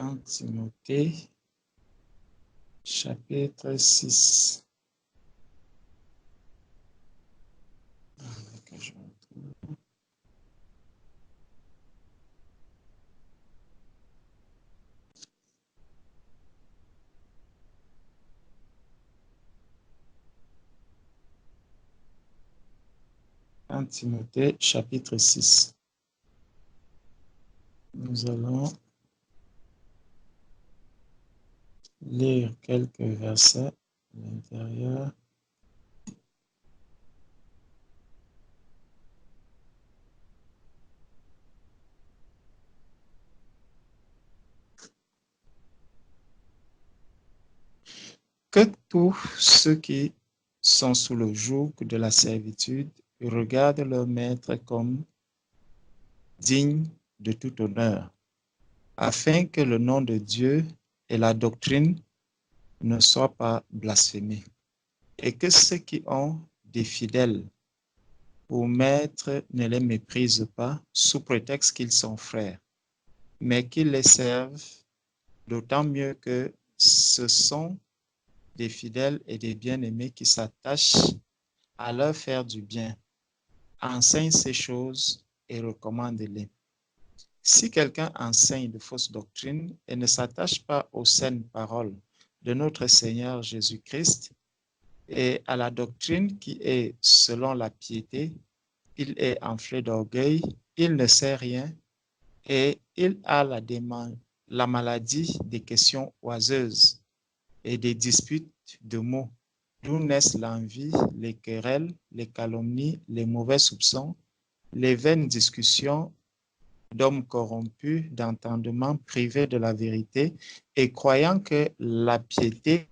1 Timothée, chapitre 6. Timothée, chapitre 6. Nous allons lire quelques versets à l'intérieur. Que tous ceux qui sont sous le joug de la servitude regardent leur maître comme digne de tout honneur, afin que le nom de Dieu et la doctrine ne soient pas blasphémés, et que ceux qui ont des fidèles pour maître ne les méprisent pas sous prétexte qu'ils sont frères, mais qu'ils les servent, d'autant mieux que ce sont des fidèles et des bien-aimés qui s'attachent à leur faire du bien. Enseigne ces choses et recommande-les. Si quelqu'un enseigne de fausses doctrines et ne s'attache pas aux saines paroles de notre Seigneur Jésus-Christ et à la doctrine qui est selon la piété, il est enflé d'orgueil, il ne sait rien et il a la maladie des questions oiseuses et des disputes de mots, d'où naissent l'envie, les querelles, les calomnies, les mauvais soupçons, les vaines discussions d'hommes corrompus, d'entendement privés de la vérité et croyant que la piété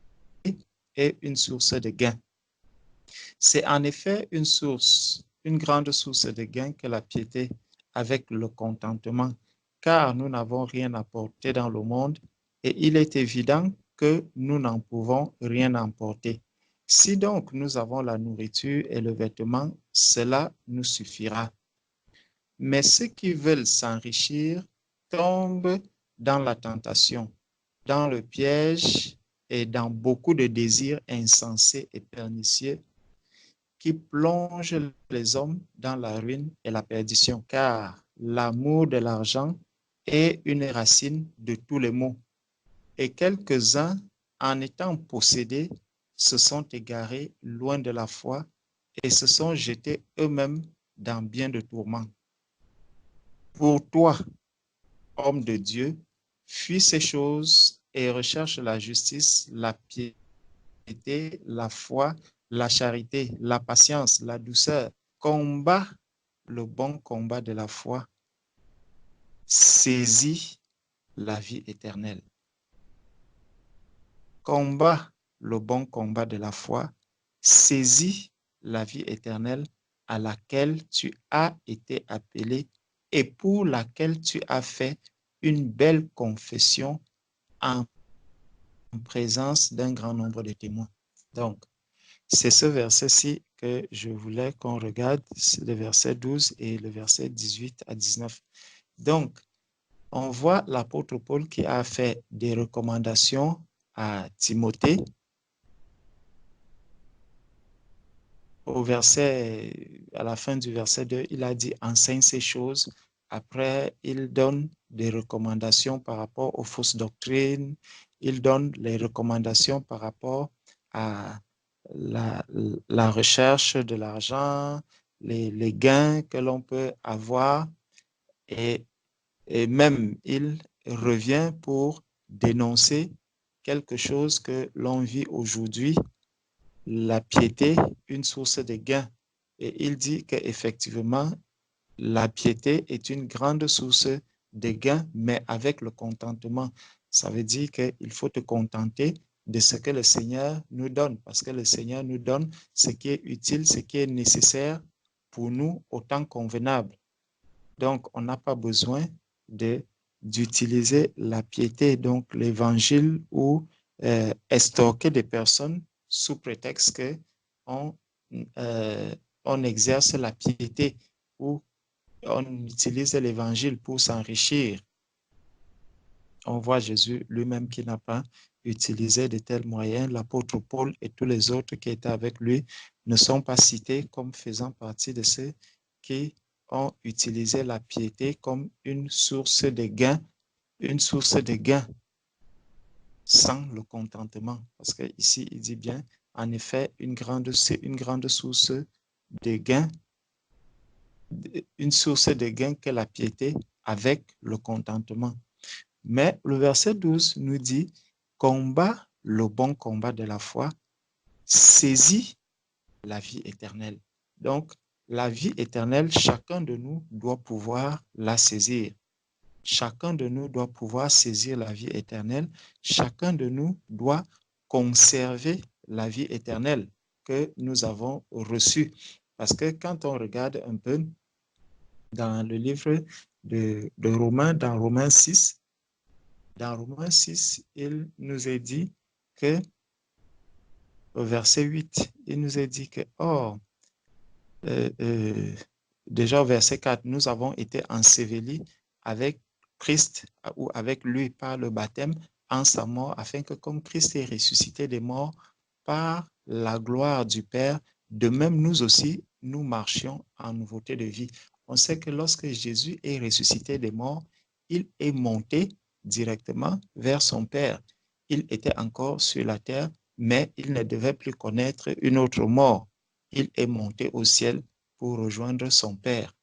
est une source de gain. C'est en effet une grande source de gain que la piété avec le contentement, car nous n'avons rien apporté dans le monde et il est évident que nous n'en pouvons rien emporter. Si donc nous avons la nourriture et le vêtement, cela nous suffira. Mais ceux qui veulent s'enrichir tombent dans la tentation, dans le piège et dans beaucoup de désirs insensés et pernicieux qui plongent les hommes dans la ruine et la perdition, car l'amour de l'argent est une racine de tous les maux. Et quelques-uns, en étant possédés, se sont égarés loin de la foi et se sont jetés eux-mêmes dans bien de tourments. Pour toi, homme de Dieu, fuis ces choses et recherche la justice, la piété, la foi, la charité, la patience, la douceur. Combat le bon combat de la foi. Saisis la vie éternelle. Combat le bon combat de la foi. Saisis la vie éternelle à laquelle tu as été appelé et pour laquelle tu as fait une belle confession en présence d'un grand nombre de témoins. Donc, c'est ce verset-ci que je voulais qu'on regarde, c'est le verset 12 et le verset 18 à 19. Donc, on voit l'apôtre Paul qui a fait des recommandations à Timothée. À la fin du verset 2, il a dit « enseigne ces choses ». Après, il donne des recommandations par rapport aux fausses doctrines. Il donne les recommandations par rapport à la recherche de l'argent, les gains que l'on peut avoir. Et même, il revient pour dénoncer quelque chose que l'on vit aujourd'hui, la piété, une source de gain. Et il dit qu'effectivement, la piété est une grande source de gain, mais avec le contentement. Ça veut dire qu'il faut te contenter de ce que le Seigneur nous donne, parce que le Seigneur nous donne ce qui est utile, ce qui est nécessaire pour nous au temps convenable. Donc, on n'a pas besoin d'utiliser la piété, donc l'évangile, ou estorquer des personnes sous prétexte qu'on on exerce la piété ou on utilise l'évangile pour s'enrichir. on voit Jésus lui-même qui n'a pas utilisé de tels moyens. L'apôtre Paul et tous les autres qui étaient avec lui ne sont pas cités comme faisant partie de ceux qui ont utilisé la piété comme une source de gain sans le contentement. Parce qu'ici, il dit bien, en effet, c'est une grande source de gain, une source de gain que la piété avec le contentement. Mais le verset 12 nous dit, combat le bon combat de la foi, saisis la vie éternelle. Donc, la vie éternelle, chacun de nous doit pouvoir la saisir. Chacun de nous doit pouvoir saisir la vie éternelle. Chacun de nous doit conserver la vie éternelle que nous avons reçue. Parce que quand on regarde un peu dans le livre de Romains, dans Romains 6, il nous est dit que, au verset 8, il nous est dit que, déjà au verset 4, nous avons été ensevelis avec Christ ou avec lui par le baptême en sa mort, afin que comme Christ est ressuscité des morts par la gloire du Père, de même nous aussi, nous marchions en nouveauté de vie. On sait que lorsque Jésus est ressuscité des morts, il est monté directement vers son Père. Il était encore sur la terre, mais il ne devait plus connaître une autre mort. Il est monté au ciel pour rejoindre son Père.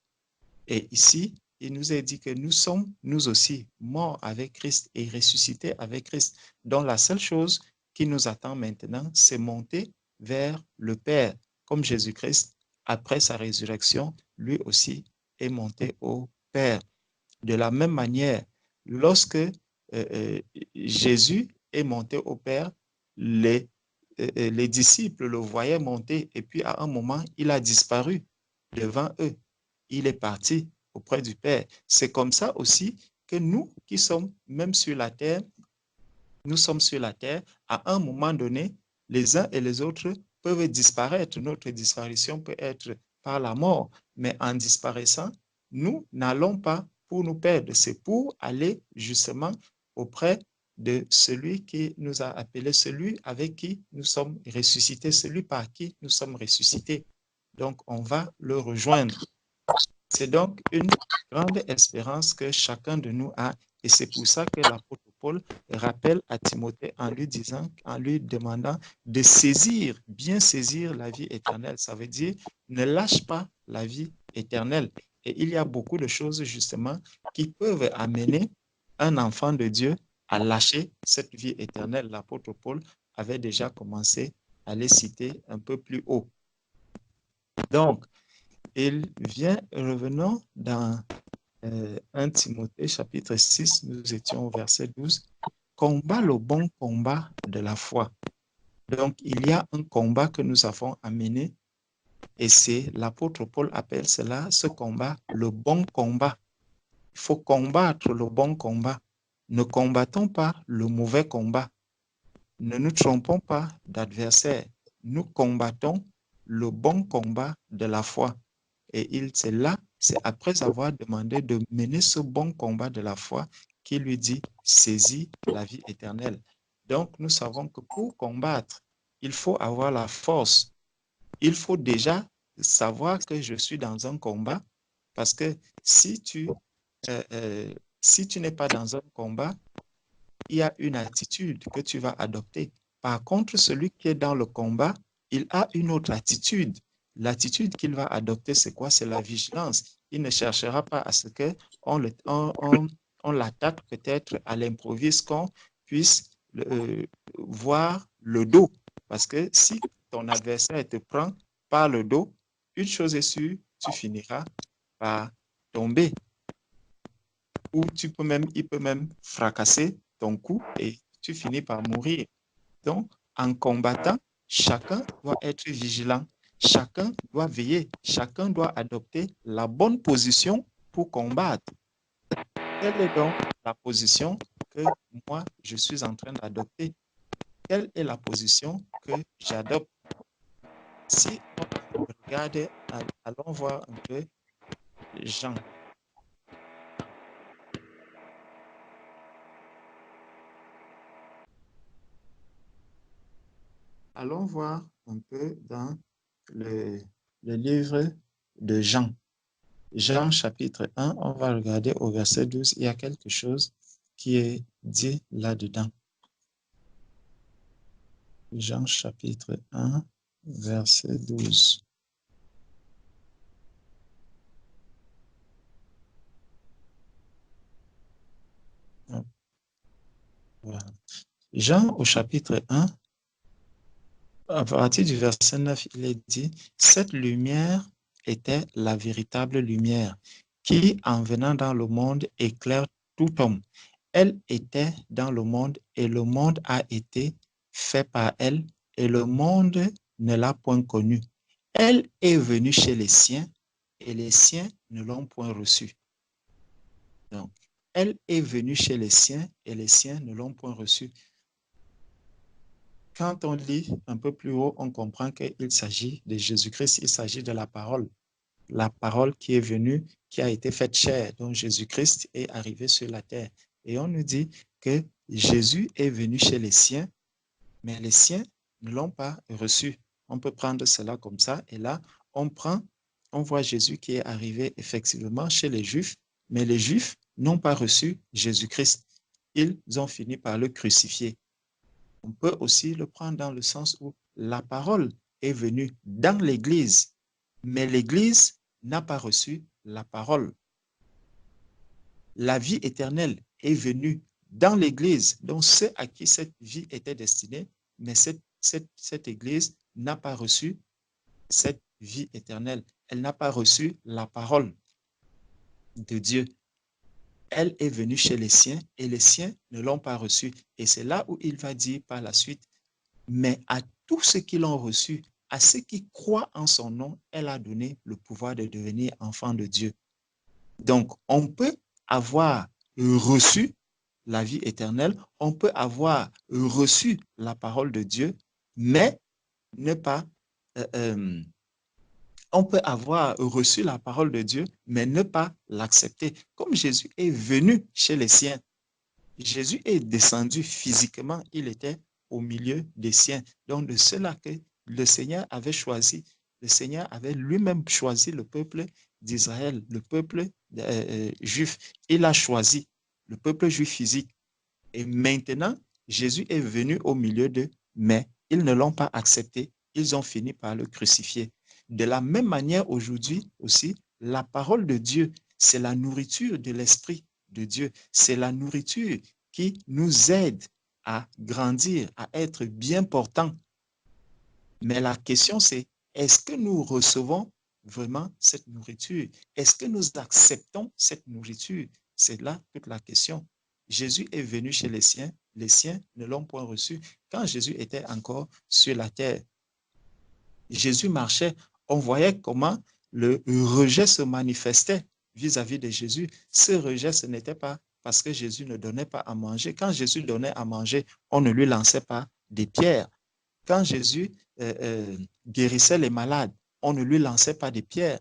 Et ici, il nous est dit que nous sommes, nous aussi, morts avec Christ et ressuscités avec Christ. Donc la seule chose qui nous attend maintenant, c'est monter vers le Père, comme Jésus-Christ, après sa résurrection, lui aussi est monté au Père. De la même manière, lorsque Jésus est monté au Père, les disciples le voyaient monter et puis à un moment, il a disparu devant eux. Il est parti auprès du Père. C'est comme ça aussi que nous qui sommes même sur la terre, nous sommes sur la terre, à un moment donné, les uns et les autres peuvent disparaître. Notre disparition peut être par la mort, mais en disparaissant, nous n'allons pas pour nous perdre. C'est pour aller justement auprès de celui qui nous a appelés, celui avec qui nous sommes ressuscités, celui par qui nous sommes ressuscités. Donc, on va le rejoindre. C'est donc une grande espérance que chacun de nous a, et c'est pour ça que l'apôtre Paul rappelle à Timothée en lui disant, en lui demandant de saisir, bien saisir la vie éternelle. Ça veut dire, ne lâche pas la vie éternelle. Et il y a beaucoup de choses justement qui peuvent amener un enfant de Dieu à lâcher cette vie éternelle. L'apôtre Paul avait déjà commencé à les citer un peu plus haut. Donc, il vient, revenons dans 1 Timothée chapitre 6, nous étions au verset 12, combat le bon combat de la foi. Donc, il y a un combat que nous avons à mener et c'est l'apôtre Paul appelle cela, ce combat, le bon combat. Il faut combattre le bon combat. Ne combattons pas le mauvais combat. Ne nous trompons pas d'adversaire. Nous combattons le bon combat de la foi. Et c'est là, c'est après avoir demandé de mener ce bon combat de la foi qu'il lui dit, saisis la vie éternelle. Donc, nous savons que pour combattre, il faut avoir la force. Il faut déjà savoir que je suis dans un combat, parce que euh, euh, si tu n'es pas dans un combat, il y a une attitude que tu vas adopter. Par contre, celui qui est dans le combat, il a une autre attitude. L'attitude qu'il va adopter, c'est quoi? C'est la vigilance. Il ne cherchera pas à ce qu'on l'attaque peut-être à l'improviste, qu'on puisse voir le dos. Parce que si ton adversaire te prend par le dos, une chose est sûre, tu finiras par tomber. Ou il peut même fracasser ton cou et tu finis par mourir. Donc, en combattant, chacun doit être vigilant, chacun doit veiller, chacun doit adopter la bonne position pour combattre. Quelle est donc la position que moi, je suis en train d'adopter? Quelle est la position que j'adopte? Si on regarde, allons voir un peu Jean. allons voir un peu dans le livre de Jean. Jean chapitre 1, on va regarder au verset 12, il y a quelque chose qui est dit là-dedans. Jean chapitre 1, verset 12. Voilà. Jean au chapitre 1, à partir du verset 9, il est dit, cette lumière était la véritable lumière qui, en venant dans le monde, éclaire tout homme. Elle était dans le monde et le monde a été fait par elle et le monde ne l'a point connue. Elle est venue chez les siens et les siens ne l'ont point reçue. Donc, elle est venue chez les siens et les siens ne l'ont point reçue. Quand on lit un peu plus haut, on comprend qu'il s'agit de Jésus-Christ, il s'agit de la parole qui est venue, qui a été faite chair, dont Jésus-Christ est arrivé sur la terre. Et on nous dit que Jésus est venu chez les siens, mais les siens ne l'ont pas reçu. On peut prendre cela comme ça, et là, on voit Jésus qui est arrivé effectivement chez les Juifs, mais les Juifs n'ont pas reçu Jésus-Christ. Ils ont fini par le crucifier. On peut aussi le prendre dans le sens où la parole est venue dans l'Église, mais l'Église n'a pas reçu la parole. La vie éternelle est venue dans l'Église, donc ceux à qui cette vie était destinée, mais cette Église n'a pas reçu cette vie éternelle. Elle n'a pas reçu la parole de Dieu. Elle est venue chez les siens et les siens ne l'ont pas reçue. Et c'est là où il va dire par la suite, mais à tous ceux qui l'ont reçu, à ceux qui croient en son nom, elle a donné le pouvoir de devenir enfant de Dieu. Donc, on peut avoir reçu la vie éternelle, on peut avoir reçu la parole de Dieu, mais ne pas... on peut avoir reçu la parole de Dieu, mais ne pas l'accepter. Comme Jésus est venu chez les siens, Jésus est descendu physiquement, il était au milieu des siens. Donc, de cela que le Seigneur avait choisi, le Seigneur avait lui-même choisi le peuple d'Israël, le peuple juif. Il a choisi le peuple juif physique. Et maintenant, Jésus est venu au milieu d'eux, mais ils ne l'ont pas accepté. Ils ont fini par le crucifier. De la même manière, aujourd'hui aussi, la parole de Dieu, c'est la nourriture de l'Esprit de Dieu. C'est la nourriture qui nous aide à grandir, à être bien portants. Mais la question, c'est, est-ce que nous recevons vraiment cette nourriture? Est-ce que nous acceptons cette nourriture? C'est là toute la question. Jésus est venu chez les siens ne l'ont point reçu quand Jésus était encore sur la terre. Jésus marchait, on voyait comment le rejet se manifestait vis-à-vis de Jésus. Ce rejet, ce n'était pas parce que Jésus ne donnait pas à manger. Quand Jésus donnait à manger, on ne lui lançait pas des pierres. Quand Jésus guérissait les malades, on ne lui lançait pas des pierres.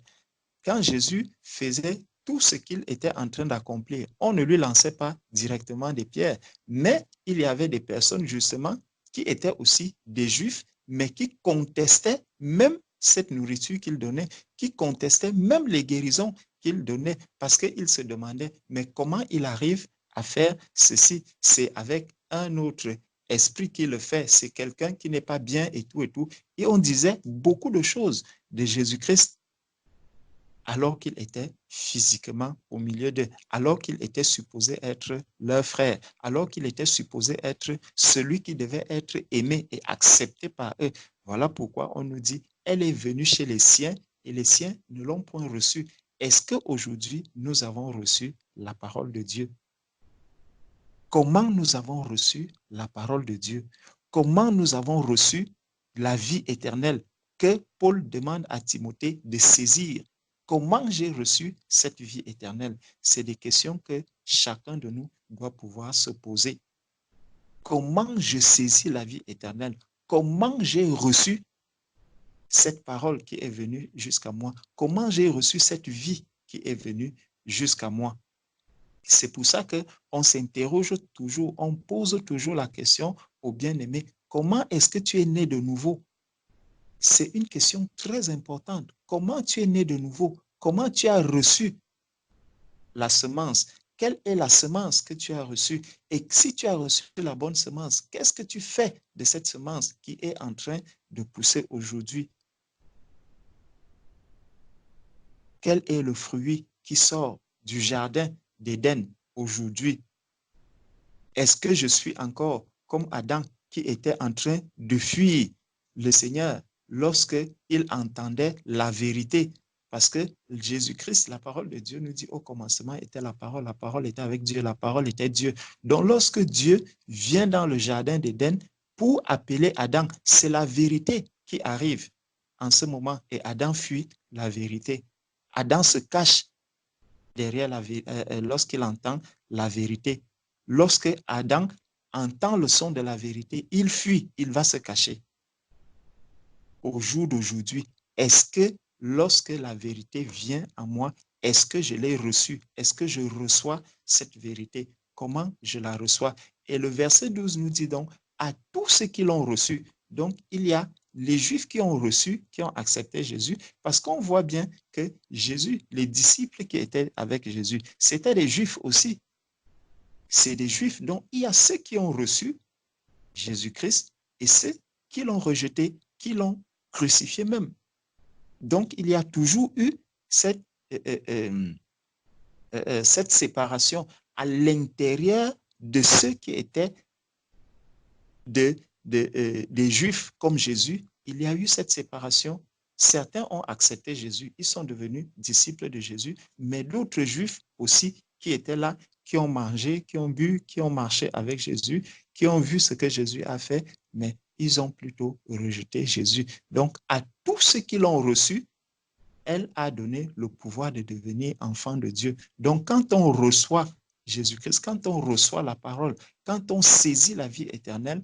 Quand Jésus faisait tout ce qu'il était en train d'accomplir, on ne lui lançait pas directement des pierres. Mais il y avait des personnes justement qui étaient aussi des Juifs, mais qui contestaient même cette nourriture qu'il donnait, qui contestaient même les guérisons qu'il donnait, parce qu'ils se demandaient, mais comment il arrive à faire ceci? C'est avec un autre esprit qui le fait, c'est quelqu'un qui n'est pas bien et tout et tout. Et on disait beaucoup de choses de Jésus-Christ alors qu'il était physiquement au milieu d'eux, alors qu'il était supposé être leur frère, alors qu'il était supposé être celui qui devait être aimé et accepté par eux. Voilà pourquoi on nous dit, elle est venue chez les siens et les siens ne l'ont point reçue. Est-ce qu'aujourd'hui, nous avons reçu la parole de Dieu? Comment nous avons reçu la parole de Dieu? Comment nous avons reçu la vie éternelle que Paul demande à Timothée de saisir? Comment j'ai reçu cette vie éternelle? C'est des questions que chacun de nous doit pouvoir se poser. Comment je saisis la vie éternelle? Comment j'ai reçu cette parole qui est venue jusqu'à moi? Comment j'ai reçu cette vie qui est venue jusqu'à moi? C'est pour ça qu'on s'interroge toujours, on pose toujours la question aux bien-aimés, Comment est-ce que tu es né de nouveau? C'est une question très importante. Comment tu es né de nouveau? Comment tu as reçu la semence? Quelle est la semence que tu as reçue? Et si tu as reçu la bonne semence, qu'est-ce que tu fais de cette semence qui est en train de pousser aujourd'hui? Quel est le fruit qui sort du jardin d'Éden aujourd'hui? Est-ce que je suis encore comme Adam qui était en train de fuir le Seigneur lorsqu'il entendait la vérité? Parce que Jésus-Christ, la parole de Dieu nous dit au commencement était la parole était avec Dieu, la parole était Dieu. Donc lorsque Dieu vient dans le jardin d'Éden pour appeler Adam, c'est la vérité qui arrive en ce moment et Adam fuit la vérité. Adam se cache derrière lorsqu'il entend la vérité. Lorsque Adam entend le son de la vérité, il fuit, il va se cacher. Au jour d'aujourd'hui, est-ce que lorsque la vérité vient à moi, est-ce que je l'ai reçue? Est-ce que je reçois cette vérité? Comment je la reçois? Et le verset 12 nous dit donc, à tous ceux qui l'ont reçu. Donc, il y a les Juifs qui ont reçu, qui ont accepté Jésus, parce qu'on voit bien que Jésus, les disciples qui étaient avec Jésus, c'était des Juifs aussi. C'est des Juifs, donc il y a ceux qui ont reçu Jésus-Christ et ceux qui l'ont rejeté, qui l'ont crucifié même. Donc, il y a toujours eu cette séparation à l'intérieur de ceux qui étaient des Juifs comme Jésus. Il y a eu cette séparation. Certains ont accepté Jésus, ils sont devenus disciples de Jésus, mais d'autres Juifs aussi qui étaient là, qui ont mangé, qui ont bu, qui ont marché avec Jésus, qui ont vu ce que Jésus a fait, mais ils ont plutôt rejeté Jésus. Donc, à tous ceux qui l'ont reçu, elle a donné le pouvoir de devenir enfant de Dieu. Donc, quand on reçoit Jésus-Christ, quand on reçoit la parole, quand on saisit la vie éternelle,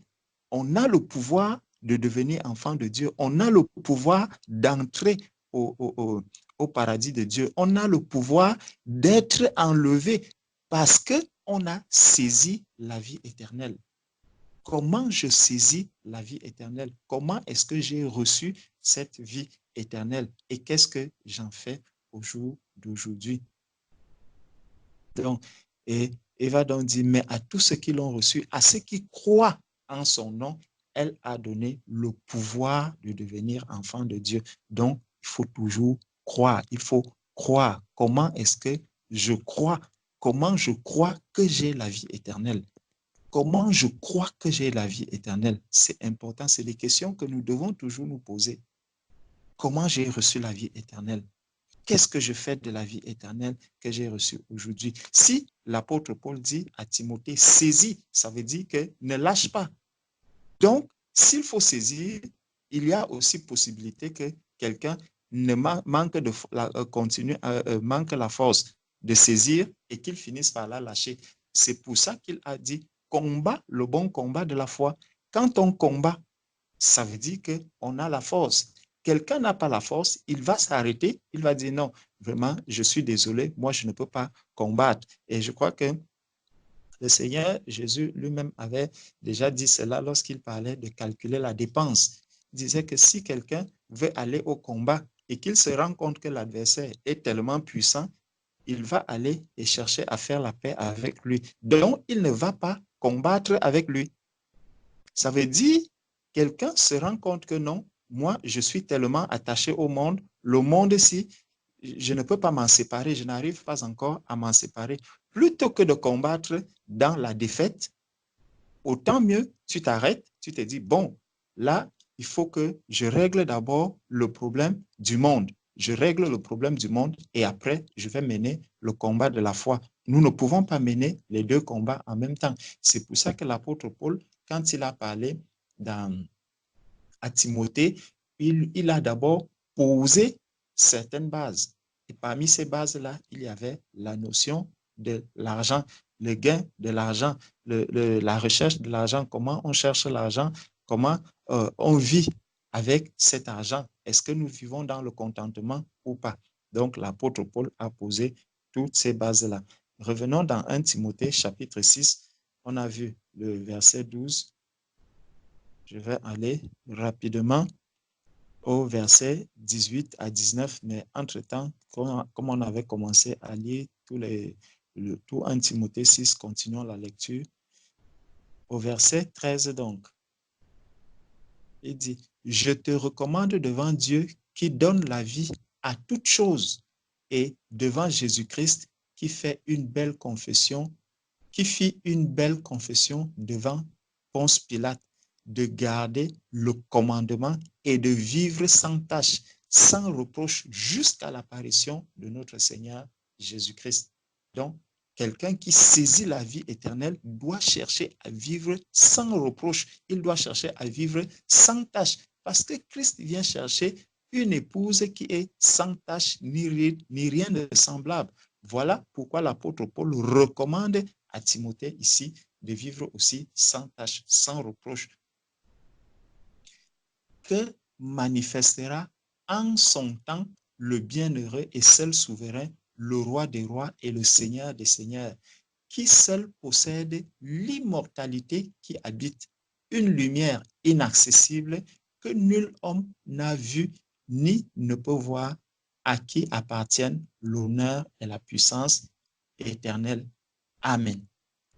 on a le pouvoir de devenir enfant de Dieu. On a le pouvoir d'entrer au paradis de Dieu. On a le pouvoir d'être enlevé parce qu'on a saisi la vie éternelle. Comment je saisis la vie éternelle? Comment est-ce que j'ai reçu cette vie éternelle? Et qu'est-ce que j'en fais au jour d'aujourd'hui? Donc, et Eva donc dit, mais à tous ceux qui l'ont reçu, à ceux qui croient en son nom, elle a donné le pouvoir de devenir enfant de Dieu. Donc, il faut toujours croire. Il faut croire. Comment est-ce que je crois? Comment je crois que j'ai la vie éternelle? Comment je crois que j'ai la vie éternelle? C'est important, c'est des questions que nous devons toujours nous poser. Comment j'ai reçu la vie éternelle? Qu'est-ce que je fais de la vie éternelle que j'ai reçue aujourd'hui? Si l'apôtre Paul dit à Timothée, saisis, ça veut dire que ne lâche pas. Donc, s'il faut saisir, il y a aussi possibilité que quelqu'un ne manque de manque la force de saisir et qu'il finisse par la lâcher. C'est pour ça qu'il a dit combat le bon combat de la foi. Quand on combat, ça veut dire qu'on a la force. Quelqu'un n'a pas la force, il va s'arrêter, il va dire non, vraiment, je suis désolé, moi je ne peux pas combattre. Et je crois que le Seigneur Jésus lui-même avait déjà dit cela lorsqu'il parlait de calculer la dépense. Il disait que si quelqu'un veut aller au combat et qu'il se rend compte que l'adversaire est tellement puissant, il va aller et chercher à faire la paix avec lui. Donc, il ne va pas combattre avec lui. Ça veut dire, quelqu'un se rend compte que non, moi, je suis tellement attaché au monde, le monde-ci, je ne peux pas m'en séparer, je n'arrive pas encore à m'en séparer. Plutôt que de combattre dans la défaite, autant mieux, tu t'arrêtes, tu te dis, bon, là, il faut que je règle d'abord le problème du monde. Je règle le problème du monde et après, je vais mener le combat de la foi. Nous ne pouvons pas mener les deux combats en même temps. C'est pour ça que l'apôtre Paul, quand il a parlé à Timothée, il a d'abord posé certaines bases. Et parmi ces bases-là, il y avait la notion de l'argent, le gain de l'argent, la recherche de l'argent, comment on cherche l'argent, comment on vit avec cet argent. Est-ce que nous vivons dans le contentement ou pas? Donc, l'apôtre Paul a posé toutes ces bases-là. Revenons dans 1 Timothée chapitre 6. On a vu le verset 12 Je vais aller rapidement au verset 18 à 19, mais entre-temps, comme on avait commencé à lire tout 1 Timothée 6, continuons la lecture. Au verset 13 donc, il dit, « Je te recommande devant Dieu qui donne la vie à toute chose et devant Jésus-Christ qui fait une belle confession, qui fit une belle confession devant Ponce Pilate, de garder le commandement et de vivre sans tâche, sans reproche, jusqu'à l'apparition de notre Seigneur Jésus-Christ. » Donc, quelqu'un qui saisit la vie éternelle doit chercher à vivre sans reproche. Il doit chercher à vivre sans tâche, parce que Christ vient chercher une épouse qui est sans tâche ni rien de semblable. Voilà pourquoi l'apôtre Paul recommande à Timothée ici de vivre aussi sans tâche, sans reproche, que manifestera en son temps le bienheureux et seul souverain, le roi des rois et le seigneur des seigneurs, qui seul possède l'immortalité, qui habite une lumière inaccessible que nul homme n'a vu ni ne peut voir, à qui appartiennent l'honneur et la puissance éternelle. Amen.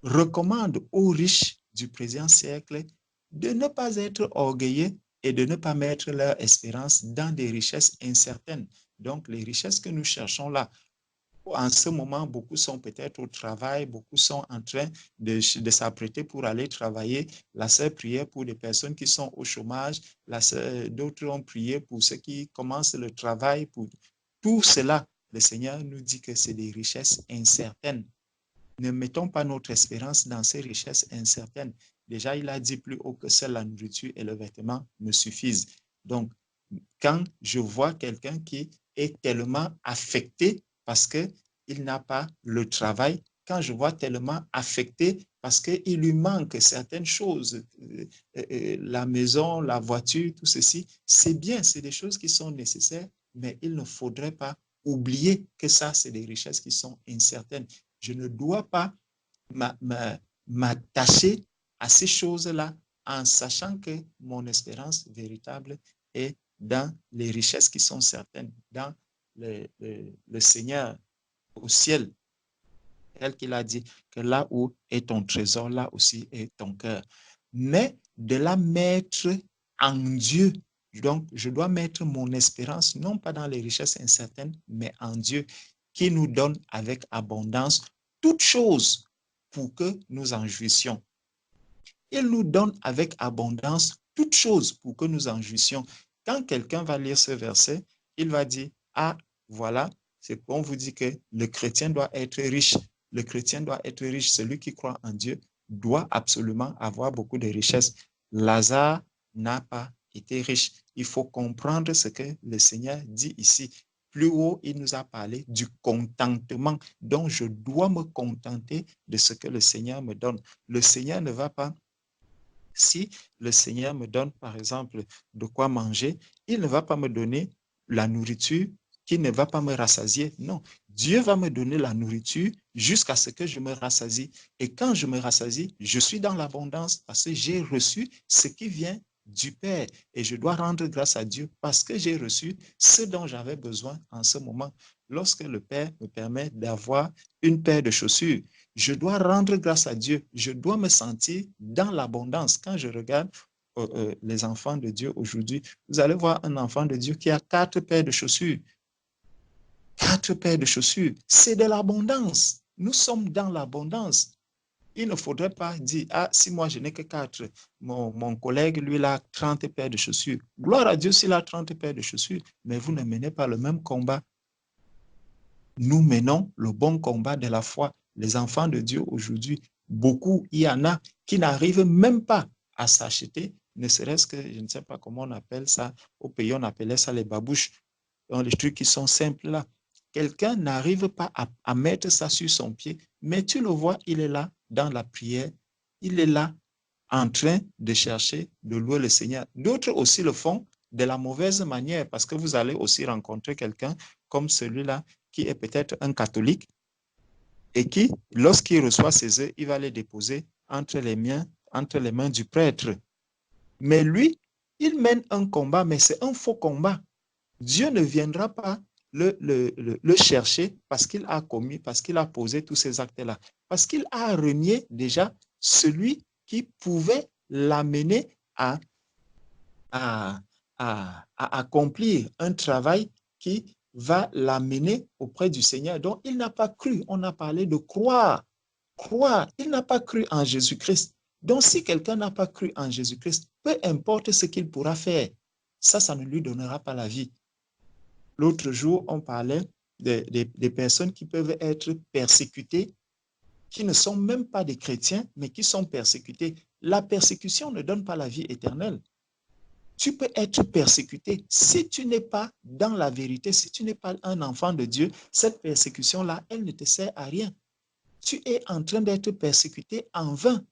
Recommande aux riches du présent siècle de ne pas être orgueilleux et de ne pas mettre leur espérance dans des richesses incertaines. Donc, les richesses que nous cherchons là, en ce moment, beaucoup sont peut-être au travail, beaucoup sont en train de s'apprêter pour aller travailler. La sœur priait pour des personnes qui sont au chômage, d'autres ont prié pour ceux qui commencent le travail. Pour tout cela, le Seigneur nous dit que c'est des richesses incertaines. Ne mettons pas notre espérance dans ces richesses incertaines. Déjà, il a dit plus haut que seule la nourriture et le vêtement me suffisent. Donc, quand je vois quelqu'un qui est tellement affecté parce qu'il n'a pas le travail, quand je vois tellement affecté parce qu'il lui manque certaines choses, la maison, la voiture, tout ceci, c'est bien, c'est des choses qui sont nécessaires, mais il ne faudrait pas oublier que ça, c'est des richesses qui sont incertaines. Je ne dois pas m'attacher à ces choses-là en sachant que mon espérance véritable est dans les richesses qui sont certaines, dans le Seigneur au ciel, tel qu'il a dit que là où est ton trésor, là aussi est ton cœur. Mais de la mettre en Dieu. Donc, je dois mettre mon espérance, non pas dans les richesses incertaines, mais en Dieu, qui nous donne avec abondance toutes choses pour que nous en jouissions. Il nous donne avec abondance toutes choses pour que nous en jouissions. Quand quelqu'un va lire ce verset, il va dire, ah, voilà, c'est qu'on vous dit que le chrétien doit être riche. Le chrétien doit être riche. Celui qui croit en Dieu doit absolument avoir beaucoup de richesses. Lazare n'a pas été riche. Il faut comprendre ce que le Seigneur dit ici. Plus haut, il nous a parlé du contentement. Donc, je dois me contenter de ce que le Seigneur me donne. Le Seigneur ne va pas, si le Seigneur me donne, par exemple, de quoi manger, il ne va pas me donner la nourriture qui ne va pas me rassasier. Non, Dieu va me donner la nourriture jusqu'à ce que je me rassasie. Et quand je me rassasie, je suis dans l'abondance parce que j'ai reçu ce qui vient du Père. Et je dois rendre grâce à Dieu parce que j'ai reçu ce dont j'avais besoin en ce moment. Lorsque le Père me permet d'avoir une paire de chaussures, je dois rendre grâce à Dieu. Je dois me sentir dans l'abondance. Quand je regarde les enfants de Dieu aujourd'hui, vous allez voir un enfant de Dieu qui a 4 paires de chaussures. 4 paires de chaussures, c'est de l'abondance. Nous sommes dans l'abondance. Il ne faudrait pas dire, ah, si moi je n'ai que 4, mon collègue, lui, il a 30 paires de chaussures. Gloire à Dieu s'il a 30 paires de chaussures, mais vous ne menez pas le même combat. Nous menons le bon combat de la foi. Les enfants de Dieu aujourd'hui, beaucoup, il y en a qui n'arrivent même pas à s'acheter, ne serait-ce que, je ne sais pas comment on appelle ça, au pays on appelait ça les babouches, dans les trucs qui sont simples là. Quelqu'un n'arrive pas à mettre ça sur son pied, mais tu le vois, il est là dans la prière, il est là en train de chercher, de louer le Seigneur. D'autres aussi le font de la mauvaise manière, parce que vous allez aussi rencontrer quelqu'un comme celui-là qui est peut-être un catholique et qui, lorsqu'il reçoit ses œufs, il va les déposer entre les mains du prêtre. Mais lui, il mène un combat, mais c'est un faux combat. Dieu ne viendra pas le chercher parce qu'il a commis, parce qu'il a posé tous ces actes-là. Parce qu'il a renié déjà celui qui pouvait l'amener à, à accomplir un travail qui va l'amener auprès du Seigneur. Donc, il n'a pas cru. On a parlé de croire. Croire. Il n'a pas cru en Jésus-Christ. Donc, si quelqu'un n'a pas cru en Jésus-Christ, peu importe ce qu'il pourra faire, ça ne lui donnera pas la vie. L'autre jour, on parlait des personnes qui peuvent être persécutées, qui ne sont même pas des chrétiens, mais qui sont persécutées. La persécution ne donne pas la vie éternelle. Tu peux être persécuté. Si tu n'es pas dans la vérité, si tu n'es pas un enfant de Dieu, cette persécution-là, elle ne te sert à rien. Tu es en train d'être persécuté en vain.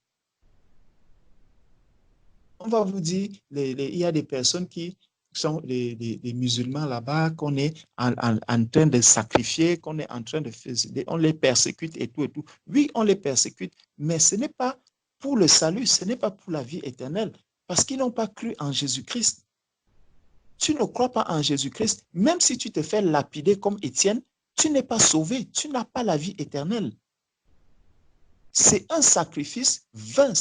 On va vous dire, il y a des personnes qui sont des musulmans là-bas, qu'on est en train de sacrifier, qu'on est en train de faire, on les persécute et tout et tout. Oui, on les persécute, mais ce n'est pas pour le salut, ce n'est pas pour la vie éternelle, parce qu'ils n'ont pas cru en Jésus-Christ. Tu ne crois pas en Jésus-Christ, même si tu te fais lapider comme Étienne, tu n'es pas sauvé, tu n'as pas la vie éternelle. C'est un sacrifice vain.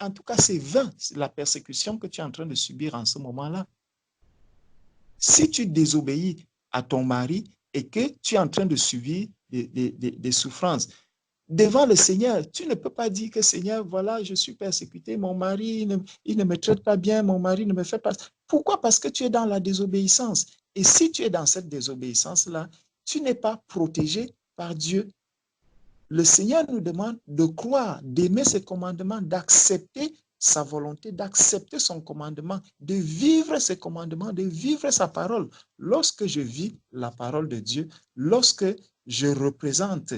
En tout cas, c'est vain, la persécution que tu es en train de subir en ce moment-là. Si tu désobéis à ton mari et que tu es en train de subir des souffrances, devant le Seigneur, tu ne peux pas dire que Seigneur, voilà, je suis persécuté, mon mari, il ne me traite pas bien, mon mari ne me fait pas. Pourquoi? Parce que tu es dans la désobéissance. Et si tu es dans cette désobéissance-là, tu n'es pas protégé par Dieu. Le Seigneur nous demande de croire, d'aimer ses commandements, d'accepter sa volonté, d'accepter son commandement, de vivre ses commandements, de vivre sa parole. Lorsque je vis la parole de Dieu, lorsque je représente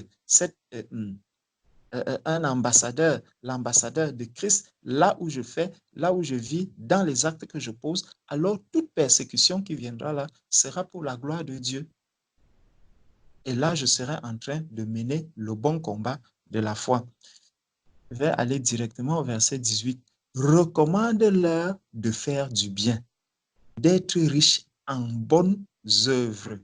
un ambassadeur, l'ambassadeur de Christ, là où je fais, là où je vis, dans les actes que je pose, alors toute persécution qui viendra là sera pour la gloire de Dieu. Et là, je serai en train de mener le bon combat de la foi. Je vais aller directement au verset 18. Recommande-leur de faire du bien, d'être riches en bonnes œuvres,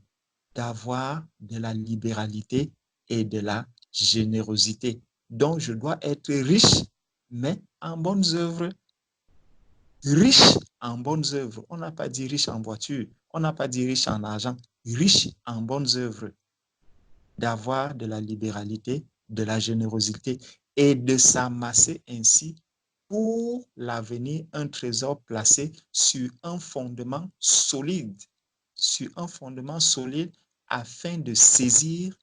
d'avoir de la libéralité et de la générosité. Donc, je dois être riche, mais en bonnes œuvres. Riche en bonnes œuvres. On n'a pas dit riche en voiture, on n'a pas dit riche en argent, riche en bonnes œuvres, d'avoir de la libéralité, de la générosité et de s'amasser ainsi pour l'avenir un trésor placé sur un fondement solide, afin de saisir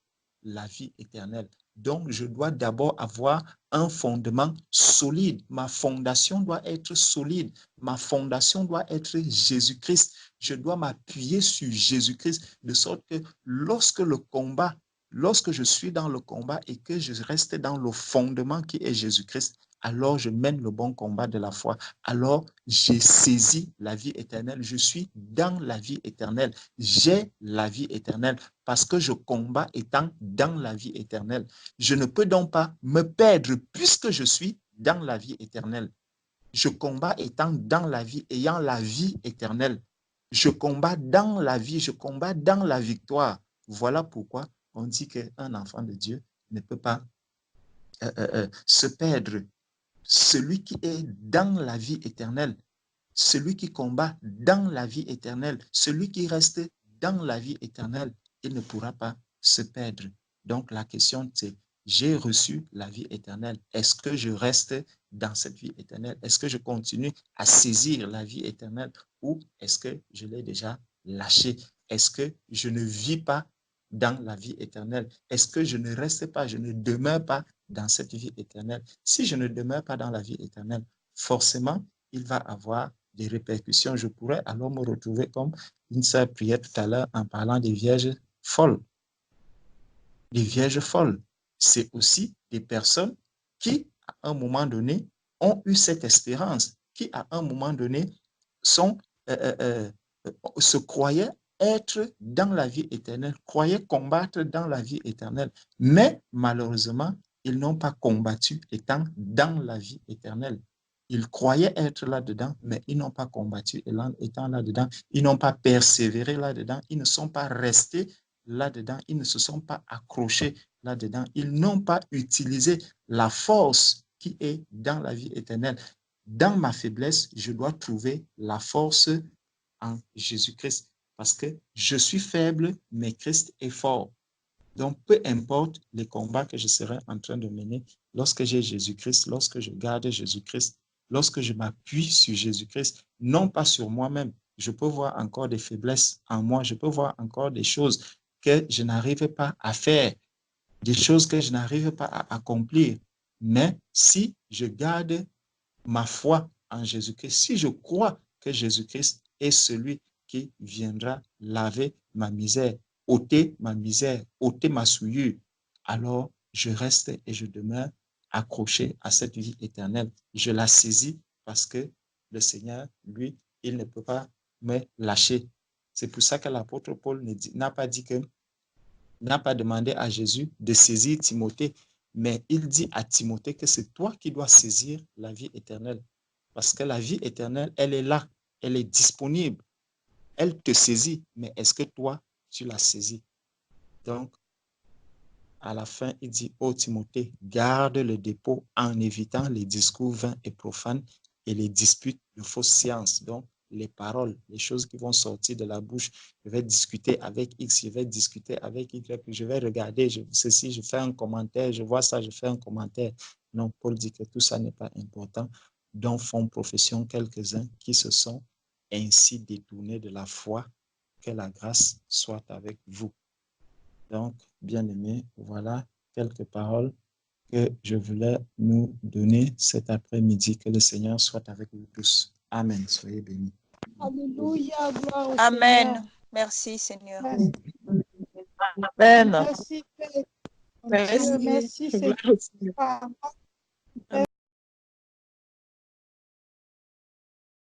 la vie éternelle. Donc, je dois d'abord avoir un fondement solide. Ma fondation doit être solide. Ma fondation doit être Jésus-Christ. Je dois m'appuyer sur Jésus-Christ de sorte que lorsque je suis dans le combat et que je reste dans le fondement qui est Jésus-Christ, alors je mène le bon combat de la foi. Alors j'ai saisi la vie éternelle. Je suis dans la vie éternelle. J'ai la vie éternelle parce que je combats étant dans la vie éternelle. Je ne peux donc pas me perdre puisque je suis dans la vie éternelle. Je combats étant dans la vie, ayant la vie éternelle. Je combats dans la vie, je combats dans la victoire. Voilà pourquoi on dit qu'un enfant de Dieu ne peut pas se perdre. Celui qui est dans la vie éternelle, celui qui combat dans la vie éternelle, celui qui reste dans la vie éternelle, il ne pourra pas se perdre. Donc la question c'est, j'ai reçu la vie éternelle. Est-ce que je reste dans cette vie éternelle? Est-ce que je continue à saisir la vie éternelle ou est-ce que je l'ai déjà lâchée? Est-ce que je ne vis pas dans la vie éternelle? Est-ce que je ne reste pas, je ne demeure pas dans cette vie éternelle? Si je ne demeure pas dans la vie éternelle, forcément, il va avoir des répercussions. Je pourrais alors me retrouver comme une sœur priait tout à l'heure en parlant des vierges folles. Les vierges folles, c'est aussi des personnes qui, à un moment donné, ont eu cette espérance, qui, à un moment donné, se croyaient être dans la vie éternelle, croyaient combattre dans la vie éternelle. Mais malheureusement, ils n'ont pas combattu étant dans la vie éternelle. Ils croyaient être là-dedans, mais ils n'ont pas combattu étant là-dedans. Ils n'ont pas persévéré là-dedans. Ils ne sont pas restés là-dedans. Ils ne se sont pas accrochés là-dedans. Ils n'ont pas utilisé la force qui est dans la vie éternelle. Dans ma faiblesse, je dois trouver la force en Jésus-Christ parce que je suis faible, mais Christ est fort. Donc, peu importe les combats que je serai en train de mener, lorsque j'ai Jésus-Christ, lorsque je garde Jésus-Christ, lorsque je m'appuie sur Jésus-Christ, non pas sur moi-même, je peux voir encore des faiblesses en moi, je peux voir encore des choses que je n'arrive pas à faire, des choses que je n'arrive pas à accomplir. Mais si je garde ma foi en Jésus-Christ, si je crois que Jésus-Christ est celui qui viendra laver ma misère, ôter ma misère, ôter ma souillure, alors je reste et je demeure accroché à cette vie éternelle. Je la saisis parce que le Seigneur, lui, il ne peut pas me lâcher. C'est pour ça que l'apôtre Paul n'a pas dit que, n'a pas demandé à Jésus de saisir Timothée, mais il dit à Timothée que c'est toi qui dois saisir la vie éternelle. Parce que la vie éternelle, elle est là, elle est disponible, elle te saisit, mais est-ce que toi, tu la saisis? Donc, à la fin, il dit, ô Timothée, garde le dépôt en évitant les discours vains et profanes et les disputes de fausses sciences. Donc, les paroles, les choses qui vont sortir de la bouche. Je vais discuter avec X, je vais discuter avec Y, je vais regarder ceci, je fais un commentaire, je vois ça, je fais un commentaire. Non, Paul dit que tout ça n'est pas important, dont font profession quelques-uns qui se sont ainsi détournés de la foi. Que la grâce soit avec vous. Donc, bien-aimés, voilà quelques paroles que je voulais nous donner cet après-midi. Que le Seigneur soit avec vous tous. Amen. Soyez bénis. Alléluia, gloire au Amen. Seigneur. Merci, Seigneur. Merci, Amen. merci, Père. Mon Dieu, merci, Seigneur.